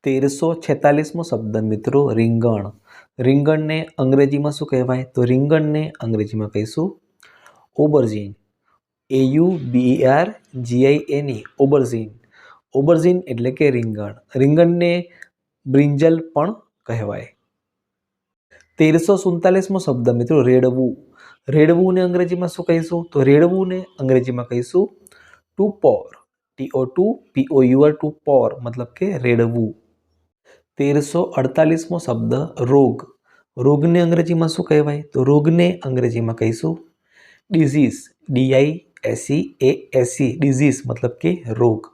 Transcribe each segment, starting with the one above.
1346મો શબ્દ મિત્રો રીંગણ. રીંગણને અંગ્રેજીમાં શું કહેવાય? તો રીંગણને અંગ્રેજીમાં કહીશું ઓબરજીન. AUBERGINE ઓબરજીન. ઓબરજીન એટલે કે રીંગણ. રીંગણને બ્રિંજલ પણ કહેવાય. 1347મો શબ્દ મિત્રો રેડવું. રેડવુંને અંગ્રેજીમાં શું કહીશું? તો રેડવુંને અંગ્રેજીમાં કહીશું ટુ પોર. TO2POUR ટુ પોર મતલબ કે રેડવું. 1348મો શબ્દ રોગ. રોગને અંગ્રેજીમાં શું કહેવાય? તો રોગને અંગ્રેજીમાં કહીશું ડિઝીઝ. DISEASE ડિઝીઝ મતલબ કે રોગ.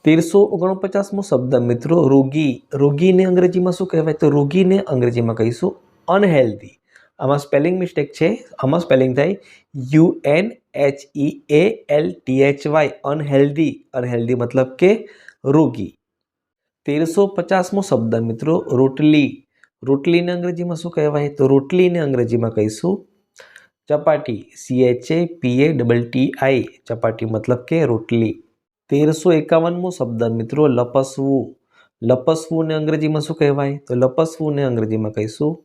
1349મો શબ્દ મિત્રો રોગી. રોગીને અંગ્રેજીમાં શું કહેવાય? તો રોગીને અંગ્રેજીમાં કહીશું અનહેલ્ધી. આમાં સ્પેલિંગ મિસ્ટેક છે. આમાં સ્પેલિંગ થાય UNHEALTHY અનહેલ્ધી. અનહેલ્ધી મતલબ કે રોગી. 1350મો શબ્દ મિત્રો રોટલી. રોટલીને અંગ્રેજીમાં શું કહેવાય? તો રોટલીને અંગ્રેજીમાં કહીશું ચપાટી. CHAPATTI ચપાટી મતલબ કે રોટલી. 1351મો શબ્દ મિત્રો લપસવું. લપસવુંને અંગ્રેજીમાં શું કહેવાય? તો લપસવુંને અંગ્રેજીમાં કહીશું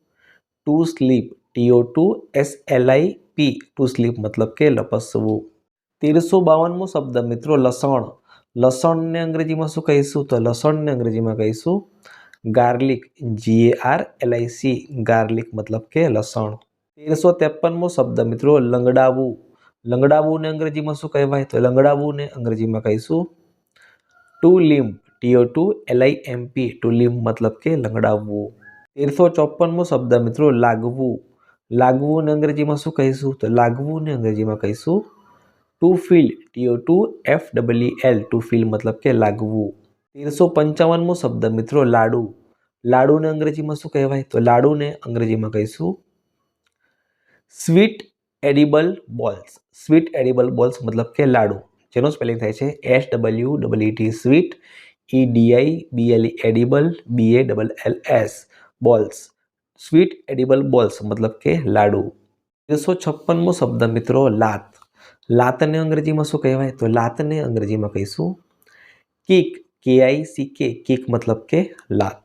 to sleep. TO2SLIP to sleep મતલબ કે લપસવું. 1352મો શબ્દ મિત્રો લસણ. લસણને અંગ્રેજીમાં શું કહીશું? તો લસણને અંગ્રેજીમાં કહીશું ગાર્લિક. GARLIC ગાર્લિક મતલબ કે લસણ. 1353મો શબ્દ મિત્રો લંગડાવવું. લંગડાવવુંને અંગ્રેજીમાં શું કહેવાય? તો લંગડાવવુંને અંગ્રેજીમાં કહીશું ટુ લિમ્પ. TO2LIMP ટુ લિમ્પ મતલબ કે લંગડાવવું. 1354મો શબ્દ મિત્રો લાગવું. લાગવુંને અંગ્રેજીમાં શું કહીશું? તો લાગવુંને અંગ્રેજીમાં કહીશું to feel. TO2FEEL to feel મતલબ કે લાગવું. 1355મો શબ્દ મિત્રો લાડુ. લાડુને અંગ્રેજીમાં શું કહેવાય? તો લાડુને અંગ્રેજીમાં કહીશું sweet edible balls. Sweet edible balls મતલબ કે લાડુ, જેનો સ્પેલિંગ થાય છે SWEET sweet, EDIBLE edible, BALLS balls. Sweet edible balls મતલબ કે લાડુ. 1356મો શબ્દ મિત્રો લાત. લાતને અંગ્રેજીમાં શું કહેવાય? તો લાતને અંગ્રેજીમાં કહીશું કિક. KICK કિક મતલબ કે લાત.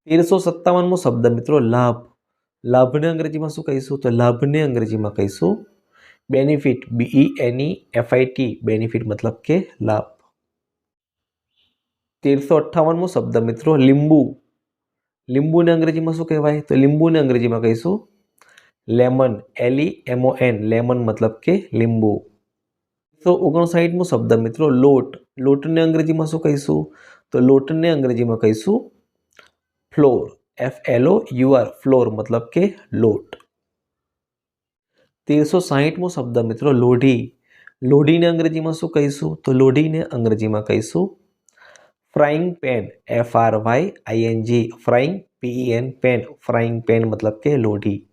1357મો શબ્દ મિત્રો લાભ. લાભને અંગ્રેજીમાં શું કહીશું? તો લાભને અંગ્રેજીમાં કહીશું બેનિફિટ. BENEFIT બેનિફિટ મતલબ કે લાભ. 1358મો શબ્દ મિત્રો લીંબુ. લીંબુને અંગ્રેજીમાં શું કહેવાય? તો લીંબુને અંગ્રેજીમાં કહીશું લેમન. LEMON લેમન મતલબ કે લીંબુ. 1359મો શબ્દ મિત્રો લોટ. લોટને અંગ્રેજીમાં શું કહીશું? તો લોટને અંગ્રેજીમાં કહીશું ફ્લોર. FLOUR ફ્લોર મતલબ કે લોટ. 1360મો શબ્દ મિત્રો લોઢી. લોઢીને અંગ્રેજીમાં શું કહીશું? તો લોઢીને અંગ્રેજીમાં કહીશું frying pan. FRYING frying PEN pan. Frying pan મતલબ કે લોઢી.